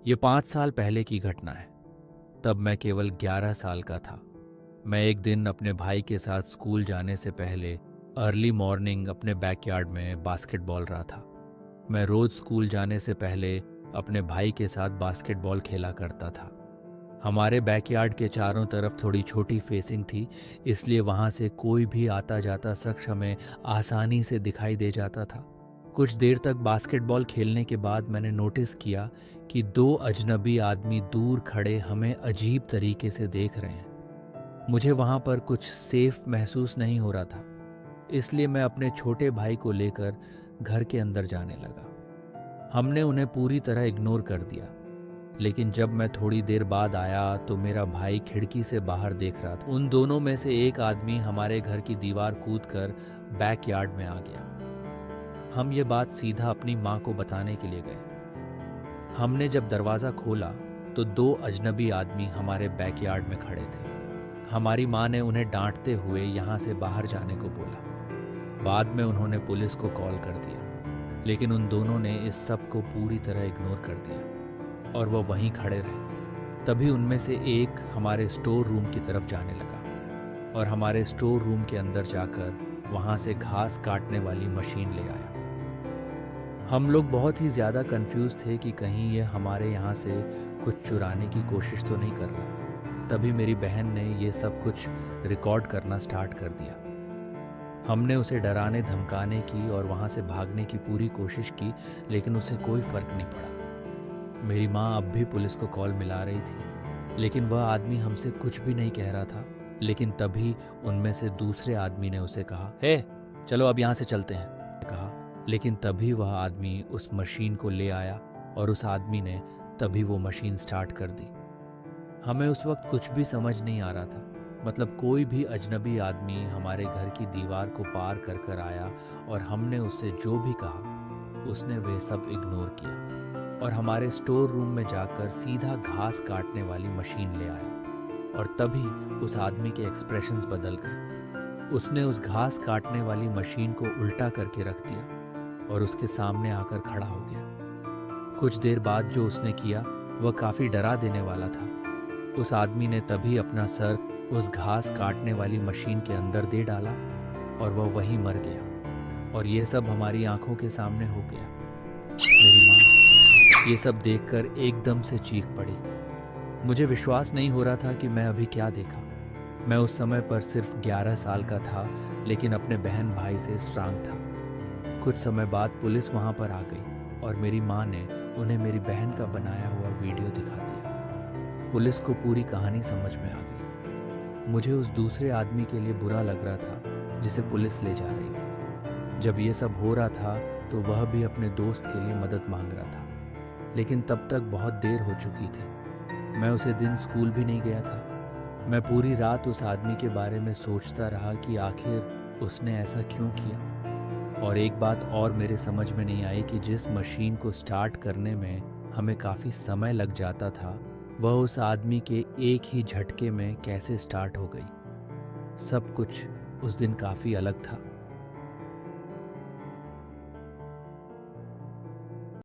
ये 5 साल पहले की घटना है। तब मैं केवल 11 साल का था। मैं एक दिन अपने भाई के साथ स्कूल जाने से पहले अर्ली मॉर्निंग अपने बैकयार्ड में बास्केटबॉल रहा था। मैं रोज स्कूल जाने से पहले अपने भाई के साथ बास्केटबॉल खेला करता था। हमारे बैकयार्ड के चारों तरफ थोड़ी छोटी फेसिंग थी, इसलिए वहां से कोई भी आता जाता शख्स हमें आसानी से दिखाई दे जाता था। कुछ देर तक बास्केटबॉल खेलने के बाद मैंने नोटिस किया कि दो अजनबी आदमी दूर खड़े हमें अजीब तरीके से देख रहे हैं। मुझे वहां पर कुछ सेफ महसूस नहीं हो रहा था, इसलिए मैं अपने छोटे भाई को लेकर घर के अंदर जाने लगा। हमने उन्हें पूरी तरह इग्नोर कर दिया, लेकिन जब मैं थोड़ी देर बाद आया तो मेरा भाई खिड़की से बाहर देख रहा था। उन दोनों में से एक आदमी हमारे घर की दीवार कूदकर बैकयार्ड में आ गया। हम ये बात सीधा अपनी माँ को बताने के लिए गए। हमने जब दरवाज़ा खोला तो दो अजनबी आदमी हमारे बैकयार्ड में खड़े थे। हमारी माँ ने उन्हें डांटते हुए यहाँ से बाहर जाने को बोला। बाद में उन्होंने पुलिस को कॉल कर दिया, लेकिन उन दोनों ने इस सब को पूरी तरह इग्नोर कर दिया और वह वहीं खड़े रहे। तभी उनमें से एक हमारे स्टोर रूम की तरफ जाने लगा और हमारे स्टोर रूम के अंदर जाकर वहाँ से घास काटने वाली मशीन ले आया। हम लोग बहुत ही ज़्यादा कंफ्यूज थे कि कहीं ये हमारे यहाँ से कुछ चुराने की कोशिश तो नहीं कर रहा। तभी मेरी बहन ने ये सब कुछ रिकॉर्ड करना स्टार्ट कर दिया। हमने उसे डराने धमकाने की और वहाँ से भागने की पूरी कोशिश की, लेकिन उसे कोई फ़र्क नहीं पड़ा। मेरी माँ अब भी पुलिस को कॉल मिला रही थी, लेकिन वह आदमी हमसे कुछ भी नहीं कह रहा था। लेकिन तभी उनमें से दूसरे आदमी ने उसे कहा, हे चलो अब यहाँ से चलते हैं। कहा, लेकिन तभी वह आदमी उस मशीन को ले आया और उस आदमी ने तभी वो मशीन स्टार्ट कर दी। हमें उस वक्त कुछ भी समझ नहीं आ रहा था। मतलब कोई भी अजनबी आदमी हमारे घर की दीवार को पार कर कर आया और हमने उससे जो भी कहा उसने वह सब इग्नोर किया और हमारे स्टोर रूम में जाकर सीधा घास काटने वाली मशीन ले आया। और तभी उस आदमी के एक्सप्रेशंस बदल गए। उसने उस घास काटने वाली मशीन को उल्टा करके रख दिया और उसके सामने आकर खड़ा हो गया। कुछ देर बाद जो उसने किया वह काफ़ी डरा देने वाला था। उस आदमी ने तभी अपना सर उस घास काटने वाली मशीन के अंदर दे डाला और वह वहीं मर गया। और ये सब हमारी आंखों के सामने हो गया। मेरी माँ ये सब देखकर एकदम से चीख पड़ी। मुझे विश्वास नहीं हो रहा था कि मैं अभी क्या देखा। मैं उस समय पर सिर्फ 11 साल का था, लेकिन अपने बहन भाई से स्ट्रांग था। कुछ समय बाद पुलिस वहां पर आ गई और मेरी माँ ने उन्हें मेरी बहन का बनाया हुआ वीडियो दिखा दिया। पुलिस को पूरी कहानी समझ में आ गई। मुझे उस दूसरे आदमी के लिए बुरा लग रहा था जिसे पुलिस ले जा रही थी। जब ये सब हो रहा था तो वह भी अपने दोस्त के लिए मदद मांग रहा था, लेकिन तब तक बहुत देर हो चुकी थी। मैं उसे दिन स्कूल भी नहीं गया था। मैं पूरी रात उस आदमी के बारे में सोचता रहा कि आखिर उसने ऐसा क्यों किया। और एक बात और मेरे समझ में नहीं आई कि जिस मशीन को स्टार्ट करने में हमें काफ़ी समय लग जाता था, वह उस आदमी के एक ही झटके में कैसे स्टार्ट हो गई। सब कुछ उस दिन काफ़ी अलग था।